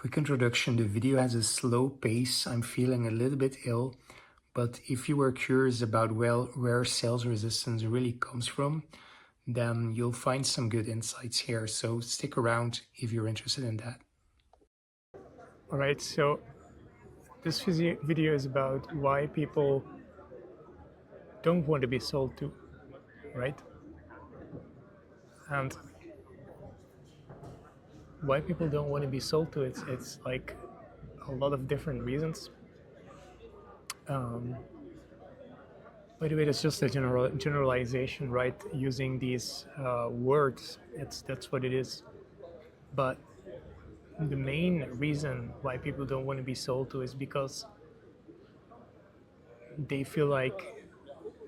Quick introduction, the video has a slow pace. I'm feeling a little bit ill, but if you were curious about where sales resistance really comes from, then you'll find some good insights here. So stick around if you're interested in that. All right, so this video is about why people don't want to be sold to, right? And why people don't want to be sold to, it's like a lot of different reasons. Um, by the way, that's just a generalization, right? Using these words, that's what it is. But the main reason why people don't want to be sold to is because they feel like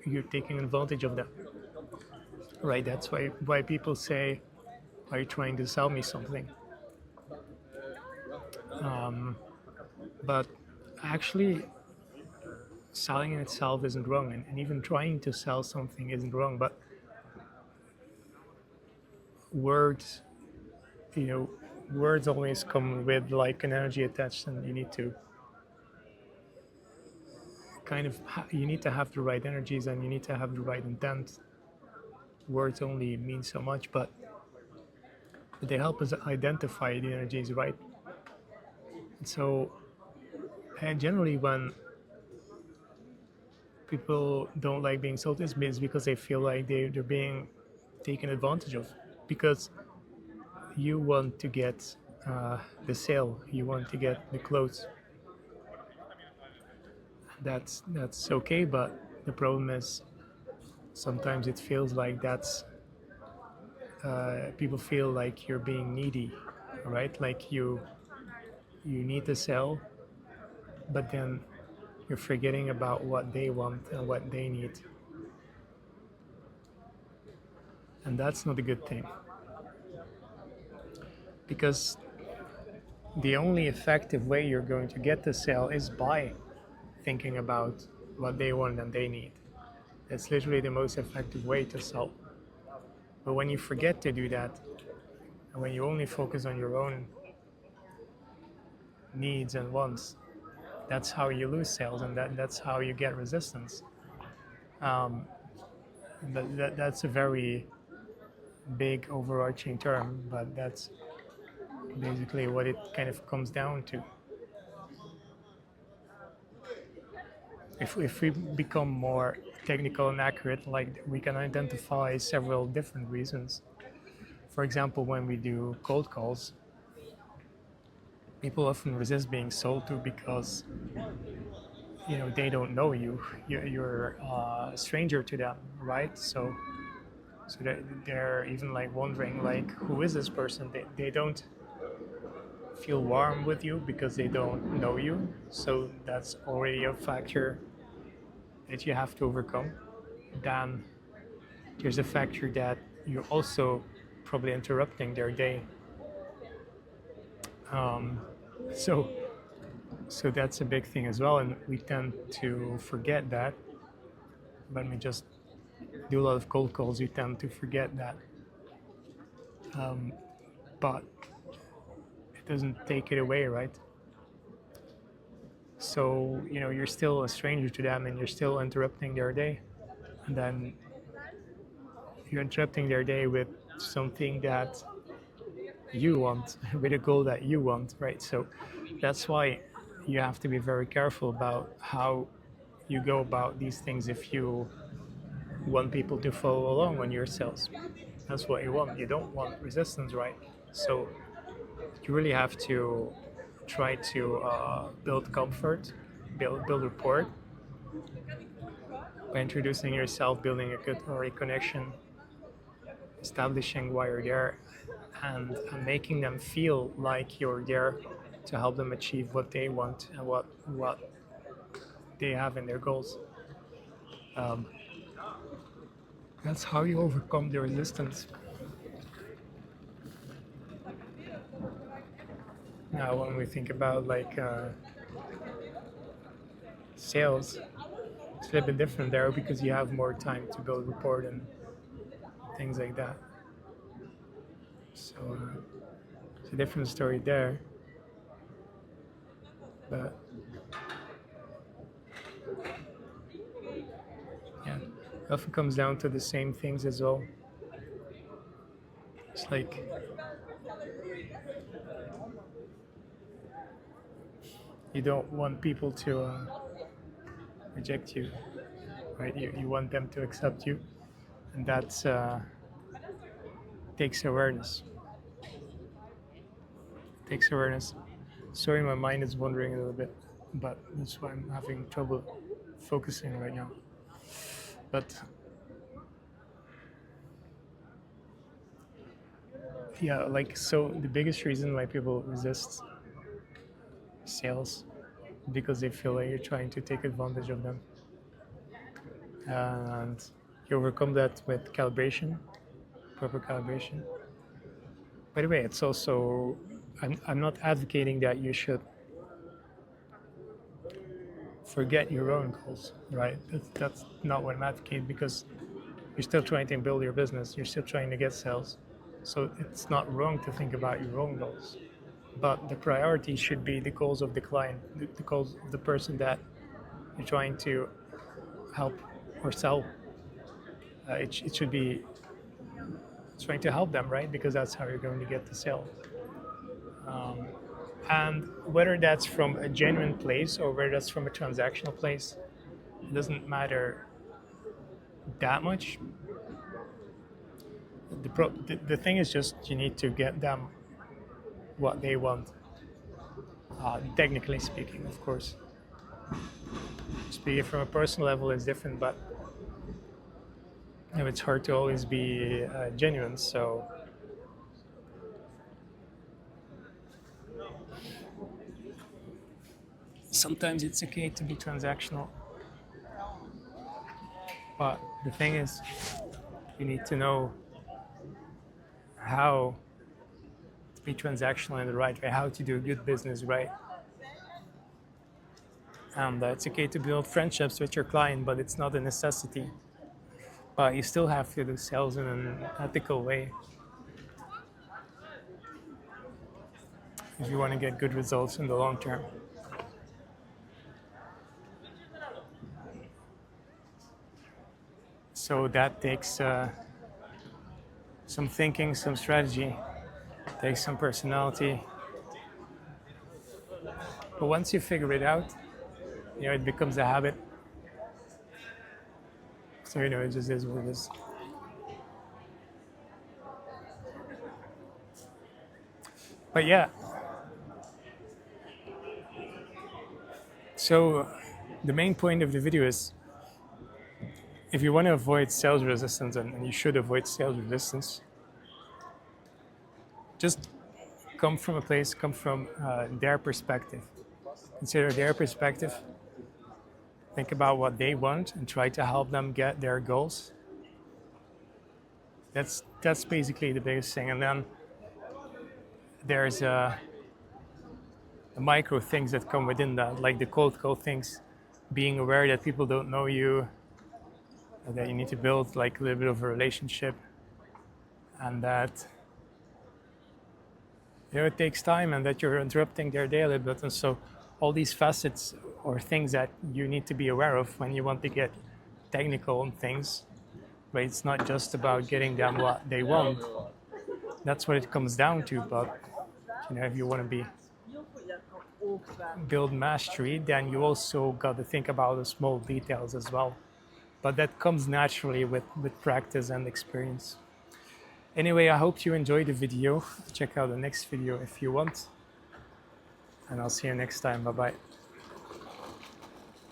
you're taking advantage of them, right? That's why people say, "Are you trying to sell me something?" But actually, selling in itself isn't wrong, and even trying to sell something isn't wrong. But words, you know, words always come with like an energy attached, and you need to you need to have the right energies, and you need to have the right intent. Words only mean so much, but they help us identify the energies, right? So, and generally, when people don't like being sold, it's because they feel like they're being taken advantage of, because you want to get the sale, you want to get the clothes. That's okay, but the problem is sometimes it feels like that's people feel like you're being needy, right? Like you need to sell, but then you're forgetting about what they want and what they need, and that's not a good thing, because the only effective way you're going to get the sale is by thinking about what they want and they need. It's literally the most effective way to sell. But when you forget to do that, and when you only focus on your own needs and wants, that's how you lose sales, and that's how you get resistance. Um, that's a very big overarching term, but that's basically what it kind of comes down to. If we become more technical and accurate, like we can identify several different reasons. For example, when we do cold calls, people often resist being sold to because they don't know you. You're a stranger to them, right? So they're even like wondering like, who is this person? They don't feel warm with you because they don't know you. So that's already a factor that you have to overcome. Then there's a factor that you're also probably interrupting their day. Um, so so that's a big thing as well, and we tend to forget that when we just do a lot of cold calls. We tend to forget that, but it doesn't take it away, right? So you're still a stranger to them, and you're still interrupting their day, and then you're interrupting their day with something that you want, with a goal that you want, right? So that's why you have to be very careful about how you go about these things if you want people to follow along on your sales. That's what you want. You don't want resistance, right? So you really have to try to build comfort, build rapport by introducing yourself, building a good or a connection, establishing why you're there, and making them feel like you're there to help them achieve what they want and what they have in their goals. Um, that's how you overcome the resistance. Now, when we think about like sales, it's a little bit different there because you have more time to build rapport and things like that. So it's a different story there. But yeah, it often comes down to the same things as well. It's like you don't want people to reject you, right? You want them to accept you, and that takes awareness. Takes awareness. Sorry, my mind is wandering a little bit, but that's why I'm having trouble focusing right now. But yeah, like, so the biggest reason why people resist sales because they feel like you're trying to take advantage of them, and you overcome that with calibration, proper calibration. By the way, it's also, I'm not advocating that you should forget your own goals, right? That's not what I'm advocating, because you're still trying to build your business, you're still trying to get sales. So it's not wrong to think about your own goals. But the priority should be the goals of the client, the goals of the person that you're trying to help or sell. It should be trying to help them, right? Because that's how you're going to get the sale. And whether that's from a genuine place or whether that's from a transactional place, it doesn't matter that much. The thing is just you need to get them what they want. Technically speaking, of course. Speaking from a personal level is different, but it's hard to always be genuine. So sometimes it's okay to be transactional. But the thing is, you need to know how to be transactional in the right way, how to do good business right. And it's okay to build friendships with your client, but it's not a necessity. But you still have to do sales in an ethical way if you want to get good results in the long term. So that takes some thinking, some strategy, takes some personality. But once you figure it out, it becomes a habit. So, it just is what it is. But yeah. So the main point of the video is, if you want to avoid sales resistance, and you should avoid sales resistance, just come from their perspective. Consider their perspective. Think about what they want and try to help them get their goals. That's basically the biggest thing. And then there's the micro things that come within that, like the cold call things, being aware that people don't know you, that you need to build like a little bit of a relationship, and that it takes time, and that you're interrupting their day a little bit. And so all these facets or things that you need to be aware of when you want to get technical on things, but it's not just about getting them what they want. That's what it comes down to. But if you want to build mastery, then you also got to think about the small details as well. But that comes naturally with practice and experience. Anyway, I hope you enjoyed the video. Check out the next video if you want. And I'll see you next time. Bye-bye.